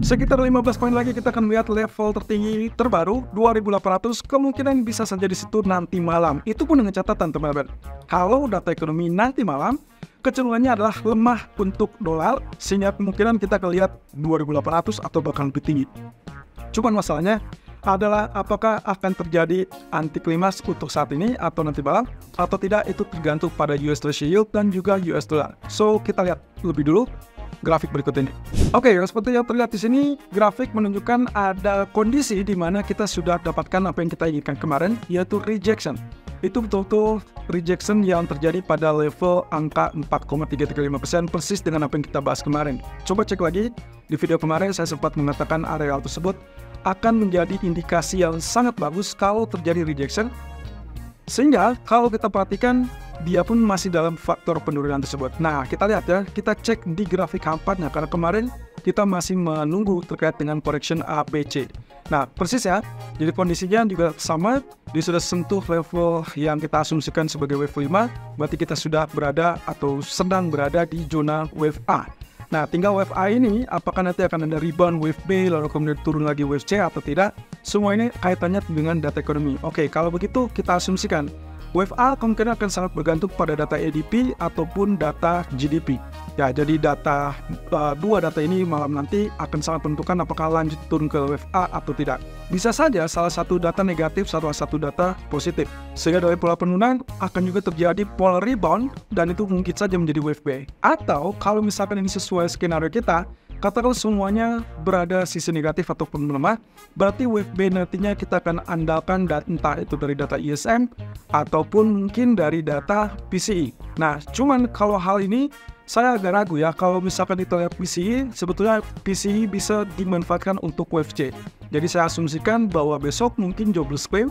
Sekitar 15 poin lagi kita akan melihat level tertinggi terbaru 2800, kemungkinan bisa saja di situ nanti malam. Itu pun dengan catatan teman-teman, kalau data ekonomi nanti malam kecenderungannya adalah lemah untuk dolar, sehingga kemungkinan kita akan lihat 2800 atau bahkan lebih tinggi. Cuman masalahnya adalah apakah akan terjadi anti klimaks untuk saat ini atau nanti malam atau tidak, itu tergantung pada US Treasury Yield dan juga US Dollar. So kita lihat lebih dulu grafik berikut ini. Oke, seperti yang terlihat di sini, grafik menunjukkan ada kondisi di mana kita sudah dapatkan apa yang kita inginkan kemarin, yaitu rejection. Itu betul-betul rejection yang terjadi pada level angka 4,335%, persis dengan apa yang kita bahas kemarin. Coba cek lagi, di video kemarin saya sempat mengatakan areal tersebut akan menjadi indikasi yang sangat bagus kalau terjadi rejection. Sehingga kalau kita perhatikan, dia pun masih dalam faktor penurunan tersebut. Nah, kita lihat ya, kita cek di grafik H4-nya, karena kemarin kita masih menunggu terkait dengan correction ABC. Nah, persis ya, jadi kondisinya juga sama, dia sudah sentuh level yang kita asumsikan sebagai wave 5, berarti kita sudah berada atau sedang berada di zona wave A. Nah, tinggal wave A ini, apakah nanti akan ada rebound wave B, lalu kemudian turun lagi wave C atau tidak, semua ini kaitannya dengan data ekonomi. Oke, kalau begitu kita asumsikan wave A kemungkinan akan sangat bergantung pada data ADP ataupun data GDP. Ya, jadi dua data ini malam nanti akan sangat menentukan apakah lanjut turun ke wave A atau tidak. Bisa saja salah satu data negatif, salah satu data positif. Sehingga dari pola penurunan akan juga terjadi pola rebound dan itu mungkin saja menjadi wave B. Atau kalau misalkan ini sesuai skenario kita, katakanlah semuanya berada sisi negatif ataupun melemah, berarti wave B nantinya kita akan andalkan entah itu dari data ISM ataupun mungkin dari data PCE. Nah, cuman kalau hal ini saya agak ragu ya, kalau misalkan kita lihat PCE, sebetulnya PCE bisa dimanfaatkan untuk wave C. Jadi saya asumsikan bahwa besok mungkin jobless claim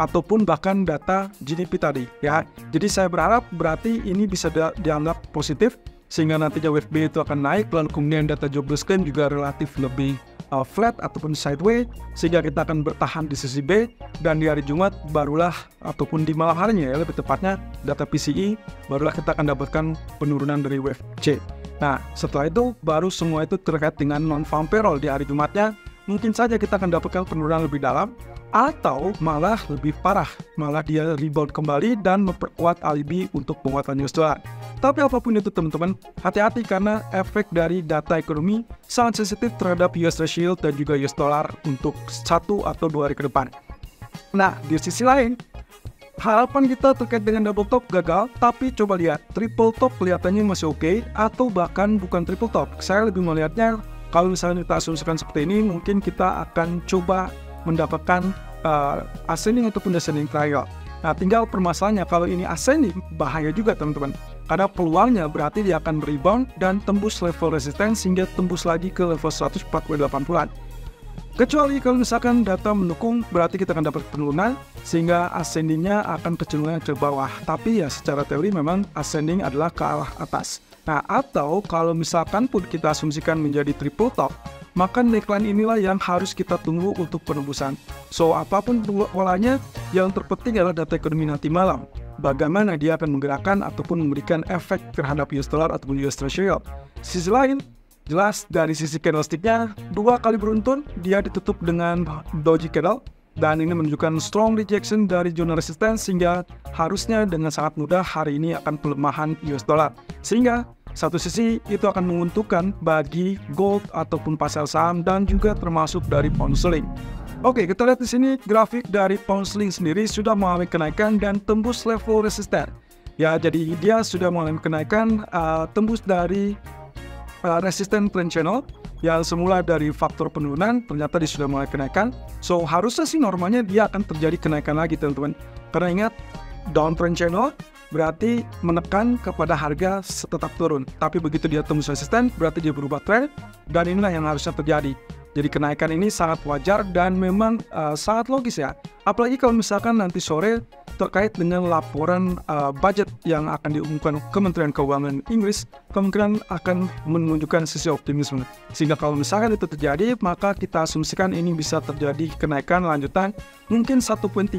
ataupun bahkan data GDP tadi ya. Jadi saya berharap berarti ini bisa dianggap positif, sehingga nantinya wave B itu akan naik, lalu kemudian data jobless claim juga relatif lebih flat ataupun sideways, sehingga kita akan bertahan di sisi B, dan di hari Jumat barulah ataupun di malam harinya ya lebih tepatnya data PCE, barulah kita akan dapatkan penurunan dari wave C. Nah, setelah itu baru semua itu terkait dengan non-farm payroll di hari Jumatnya, mungkin saja kita akan dapatkan penurunan lebih dalam atau malah lebih parah, malah dia rebound kembali dan memperkuat alibi untuk penguatan US dollar. Tapi apapun itu teman-teman, hati-hati karena efek dari data ekonomi sangat sensitif terhadap US Treasury Yield dan juga US dollar untuk 1 atau 2 hari ke depan. Nah, di sisi lain, harapan kita terkait dengan double top gagal, tapi coba lihat, triple top kelihatannya masih oke, atau bahkan bukan triple top. Saya lebih melihatnya, kalau misalnya kita asumsikan seperti ini, mungkin kita akan coba mendapatkan ascending ataupun descending triangle. Nah, tinggal permasalahannya kalau ini ascending, bahaya juga teman-teman. Karena peluangnya berarti dia akan rebound dan tembus level resistance hingga tembus lagi ke level 148-an. Kecuali kalau misalkan data mendukung, berarti kita akan dapat penurunan sehingga ascendingnya akan kecenderungan ke bawah. Tapi ya secara teori memang ascending adalah ke arah atas. Nah, atau kalau misalkan pun kita asumsikan menjadi triple top, maka neckline inilah yang harus kita tunggu untuk penembusan. So, apapun polanya, yang terpenting adalah data ekonomi nanti malam. Bagaimana dia akan menggerakkan ataupun memberikan efek terhadap US dollar ataupun US Treasury Yield. Sisi lain, jelas dari sisi candlesticknya, 2 kali beruntun, dia ditutup dengan doji candle. Dan ini menunjukkan strong rejection dari zona resistance, sehingga harusnya dengan sangat mudah hari ini akan pelemahan US dollar. Sehingga satu sisi itu akan menguntungkan bagi gold ataupun pasar saham dan juga termasuk dari pound sterling. Oke, kita lihat di sini grafik dari pound sterling sendiri sudah mengalami kenaikan dan tembus level resisten. Ya, jadi dia sudah mengalami kenaikan tembus dari resisten trend channel yang semula dari faktor penurunan, ternyata dia sudah mulai kenaikan. So, harusnya sih normalnya dia akan terjadi kenaikan lagi teman-teman. Karena ingat, downtrend channel berarti menekan kepada harga tetap turun. Tapi begitu dia tembus resisten, berarti dia berubah trend, dan inilah yang harusnya terjadi. Jadi kenaikan ini sangat wajar dan memang sangat logis ya. Apalagi kalau misalkan nanti sore terkait dengan laporan budget yang akan diumumkan Kementerian Keuangan Inggris, kemungkinan akan menunjukkan sisi optimisme. Sehingga kalau misalkan itu terjadi, maka kita asumsikan ini bisa terjadi kenaikan lanjutan. Mungkin 1.3100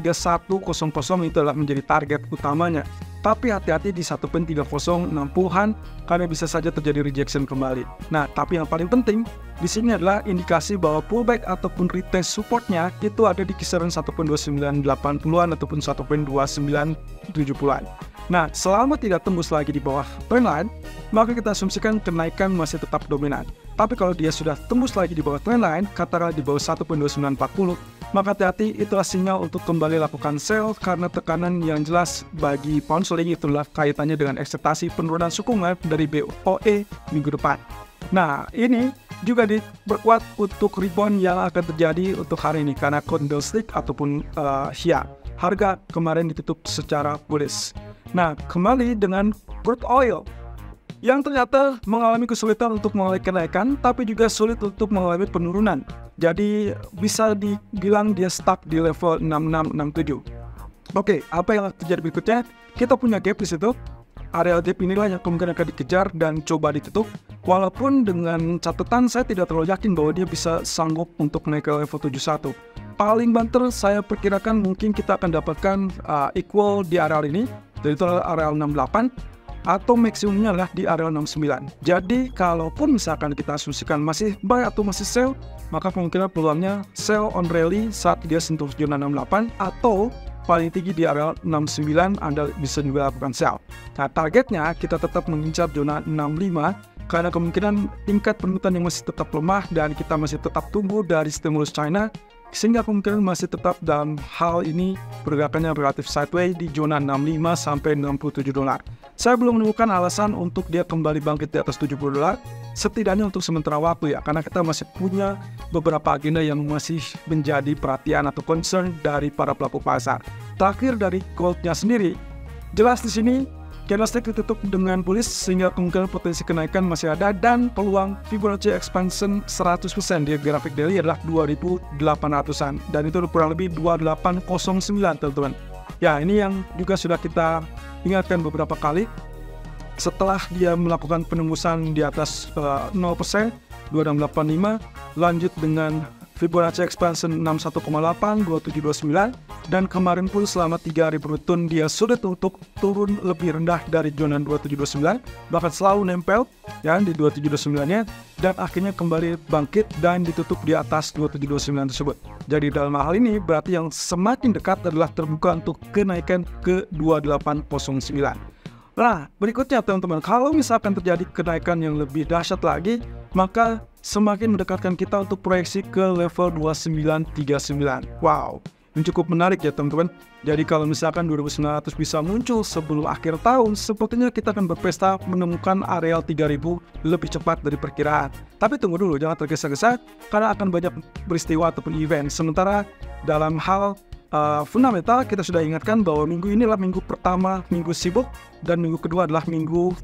itu adalah menjadi target utamanya. Tapi hati-hati di 1.3060-an karena bisa saja terjadi rejection kembali. Nah, tapi yang paling penting di sini adalah indikasi bahwa pullback ataupun retest supportnya itu ada di kisaran 1.2980-an ataupun 1.2970-an. Nah, selama tidak tembus lagi di bawah trendline, maka kita asumsikan kenaikan masih tetap dominan. Tapi kalau dia sudah tembus lagi di bawah trendline, katakanlah di bawah 1.2940, maka hati-hati, itulah sinyal untuk kembali lakukan sell karena tekanan yang jelas bagi pound sterling itulah kaitannya dengan ekspektasi penurunan suku bunga dari BOE minggu depan. Nah, ini juga diperkuat untuk rebound yang akan terjadi untuk hari ini karena candlestick ataupun harga kemarin ditutup secara bullish. Nah, kembali dengan crude oil yang ternyata mengalami kesulitan untuk mengalami kenaikan, tapi juga sulit untuk mengalami penurunan. Jadi bisa dibilang dia stuck di level 6667. Oke, apa yang terjadi berikutnya? Kita punya gap di situ. Area gap inilah yang kemungkinan akan dikejar dan coba ditutup. Walaupun dengan catatan saya tidak terlalu yakin bahwa dia bisa sanggup untuk naik ke level 71. Paling banter saya perkirakan mungkin kita akan dapatkan equal di area ini, dari itu area 68. Atau maksimumnya adalah di area 69. Jadi kalaupun misalkan kita asumsikan masih buy atau masih sell, maka kemungkinan peluangnya sell on rally saat dia sentuh zona 68 atau paling tinggi di area 69 Anda bisa juga lakukan sell. Nah, targetnya kita tetap mengincar zona 65 karena kemungkinan tingkat permintaan yang masih tetap lemah dan kita masih tetap tunggu dari stimulus China, sehingga kemungkinan masih tetap dalam hal ini pergerakannya relatif sideways di zona 65 sampai 67 dolar. Saya belum menemukan alasan untuk dia kembali bangkit di atas 70 dolar, setidaknya untuk sementara waktu ya, karena kita masih punya beberapa agenda yang masih menjadi perhatian atau concern dari para pelaku pasar. Terakhir dari goldnya sendiri, jelas di sini candlestick ditutup dengan bullish sehingga kemungkinan potensi kenaikan masih ada dan peluang Fibonacci expansion 100% di grafik daily adalah 2800-an dan itu kurang lebih 2809 teman-teman. Ya, ini yang juga sudah kita ingatkan beberapa kali. Setelah dia melakukan penembusan di atas 0%, 2685, lanjut dengan Fibonacci expansion 61,8, 2729, dan kemarin pun selama 3 hari beruntun dia sulit untuk turun lebih rendah dari zona 2729, bahkan selalu nempel ya di 2729-nya, dan akhirnya kembali bangkit dan ditutup di atas 2729 tersebut. Jadi dalam hal ini berarti yang semakin dekat adalah terbuka untuk kenaikan ke 2809. Nah, berikutnya teman-teman, kalau misalkan terjadi kenaikan yang lebih dahsyat lagi, maka semakin mendekatkan kita untuk proyeksi ke level 2939. Wow, ini cukup menarik ya teman-teman. Jadi kalau misalkan 2900 bisa muncul sebelum akhir tahun, sepertinya kita akan berpesta menemukan areal 3000 lebih cepat dari perkiraan. Tapi tunggu dulu, jangan tergesa-gesa, karena akan banyak peristiwa ataupun event. Sementara dalam hal fundamental, kita sudah ingatkan bahwa minggu ini adalah minggu pertama, minggu sibuk, dan minggu kedua adalah minggu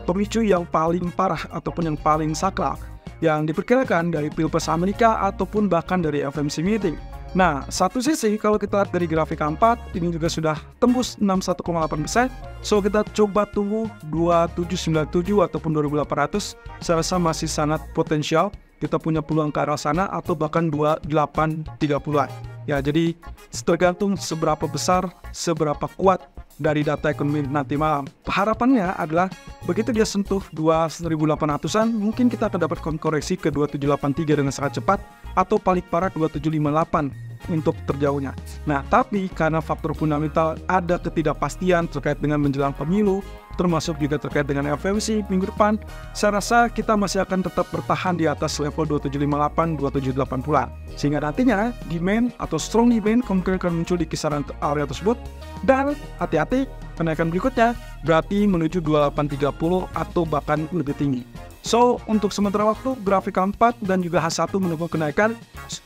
pemicu yang paling parah ataupun yang paling sakral yang diperkirakan dari Pilpres Amerika ataupun bahkan dari FOMC meeting. Nah, satu sisi kalau kita lihat dari grafik 4, ini juga sudah tembus 61,8%. So, kita coba tunggu 2797 ataupun 2800. Saya rasa masih sangat potensial. Kita punya peluang ke arah sana atau bahkan 2830-an. Ya, jadi tergantung seberapa besar, seberapa kuat dari data ekonomi nanti malam. Harapannya adalah begitu dia sentuh 2800-an, mungkin kita akan dapat koreksi ke 2783 dengan sangat cepat atau paling parah 2758 untuk terjauhnya. Nah, tapi karena faktor fundamental ada ketidakpastian terkait dengan menjelang pemilu, termasuk juga terkait dengan FOMC minggu depan, saya rasa kita masih akan tetap bertahan di atas level 2758, 2780-an. Sehingga nantinya demand atau strong demand kemungkinan akan muncul di kisaran area tersebut. Dan hati-hati, kenaikan berikutnya berarti menuju 2830 atau bahkan lebih tinggi. So, untuk sementara waktu, grafik 4 dan juga H1 menunggu kenaikan.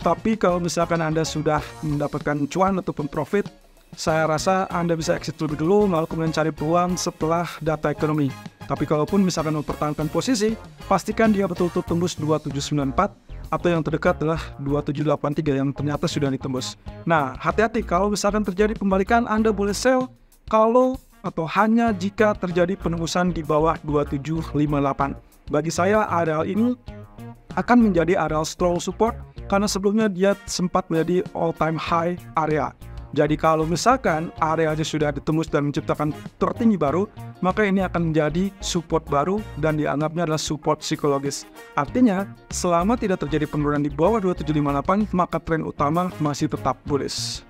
Tapi kalau misalkan Anda sudah mendapatkan cuan ataupun profit, saya rasa Anda bisa exit lebih dulu, lalu kemudian cari peluang setelah data ekonomi. Tapi kalaupun misalkan mempertahankan posisi, pastikan dia betul-betul tembus 2794, atau yang terdekat adalah 2783 yang ternyata sudah ditembus. Nah, hati-hati kalau misalkan terjadi pembalikan, Anda boleh sell kalau atau hanya jika terjadi penembusan di bawah 2758. Bagi saya, areal ini akan menjadi areal strong support karena sebelumnya dia sempat menjadi all-time high area. Jadi kalau misalkan area aja sudah ditembus dan menciptakan tertinggi baru, maka ini akan menjadi support baru dan dianggapnya adalah support psikologis. Artinya, selama tidak terjadi penurunan di bawah 2758, maka tren utama masih tetap bullish.